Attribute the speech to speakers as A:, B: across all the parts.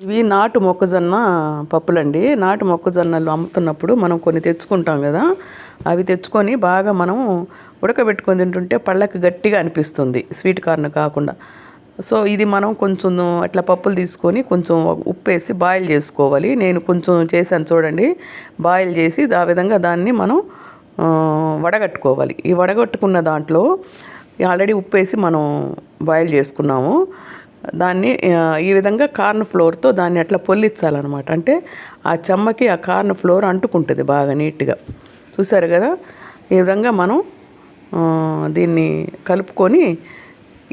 A: ఇవి నాటు మొక్కజొన్న పప్పులండి. నాటు మొక్కజొన్నలు అమ్ముతున్నప్పుడు మనం కొన్ని తెచ్చుకుంటాం కదా, అవి తెచ్చుకొని బాగా మనం ఉడకబెట్టుకొని తింటుంటే పళ్ళకి గట్టిగా అనిపిస్తుంది, స్వీట్ కార్న్ కాకుండా. సో ఇది మనం కొంచెం అట్లా పప్పులు తీసుకొని కొంచెం ఉప్పు వేసి బాయిల్ చేసుకోవాలి. నేను కొంచెం చేశాను చూడండి, బాయిల్ చేసి ఆ విధంగా దాన్ని మనం వడగట్టుకోవాలి. ఈ వడగట్టుకున్న దాంట్లో ఆల్రెడీ ఉప్పు వేసి మనం బాయిల్ చేసుకున్నాము. దాన్ని ఈ విధంగా కార్న్ ఫ్లోర్తో దాన్ని అట్లా పొల్లించాలన్నమాట. అంటే ఆ చెమ్మకి ఆ కార్న్ ఫ్లోర్ అంటుకుంటుంది బాగా నీట్గా. చూసారు కదా, ఈ విధంగా మనం దీన్ని కలుపుకొని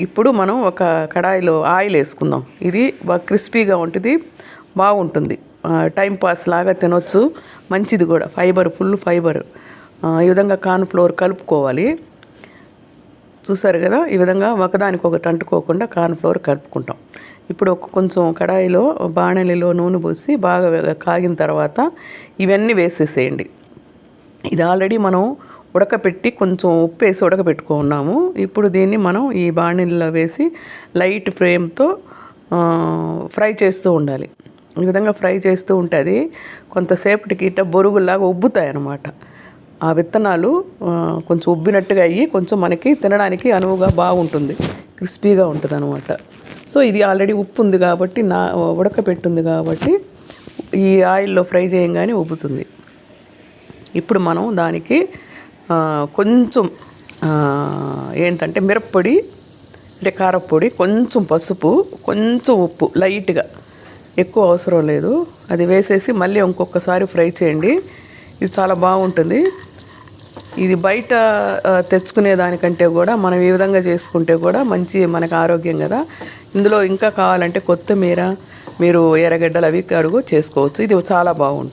A: ఇప్పుడు మనం ఒక కడాయిలో ఆయిల్ వేసుకుందాం. ఇది బాగా క్రిస్పీగా ఉంటుంది, బాగుంటుంది, టైం పాస్ లాగా తినొచ్చు, మంచిది కూడా, ఫైబర్, ఫుల్ ఫైబర్. ఈ విధంగా కార్న్ ఫ్లోర్ కలుపుకోవాలి. చూసారు కదా, ఈ విధంగా ఒకదానికొకటి అంటుకోకుండా కార్న్ ఫ్లోర్ కలుపుకుంటాం. ఇప్పుడు కొంచెం కడాయిలో బాణలిలో నూనె పోసి బాగా కాగిన తర్వాత ఇవన్నీ వేసేసేయండి. ఇది ఆల్రెడీ మనం ఉడకపెట్టి కొంచెం ఉప్పు వేసి ఉడకపెట్టుకున్నాము. ఇప్పుడు దీన్ని మనం ఈ బాణలిలో వేసి లైట్ ఫ్లేమ్తో ఫ్రై చేస్తూ ఉండాలి. ఈ విధంగా ఫ్రై చేస్తూ ఉంటే అది కొంతసేపటికి ఇట్లా బొరుగుల్లాగా ఉబ్బుతాయి అన్నమాట. ఆ విత్తనాలు కొంచెం ఉబ్బినట్టుగా అయ్యి కొంచెం మనకి తినడానికి అనువుగా బాగుంటుంది, క్రిస్పీగా ఉంటుంది అనమాట. సో ఇది ఆల్రెడీ ఉప్పు ఉంది కాబట్టి, ఉడకపెట్టింది కాబట్టి ఈ ఆయిల్లో ఫ్రై చేయంగానే ఉబ్బుతుంది. ఇప్పుడు మనం దానికి కొంచెం ఏంటంటే మిరప్పొడి, అంటే కారపొడి, కొంచెం పసుపు, కొంచెం ఉప్పు లైట్గా, ఎక్కువ అవసరం లేదు, అది వేసేసి మళ్ళీ ఇంకొకసారి ఫ్రై చేయండి. ఇది చాలా బాగుంటుంది. ఇది బయట తెచ్చుకునే దానికంటే కూడా మనం ఈ విధంగా చేసుకుంటే కూడా మంచి, మనకు ఆరోగ్యం కదా. ఇందులో ఇంకా కావాలంటే కొత్తిమీర, మీరు ఎర్రగడ్డలు అవి అడుగు చేసుకోవచ్చు. ఇది చాలా బాగుంటుంది.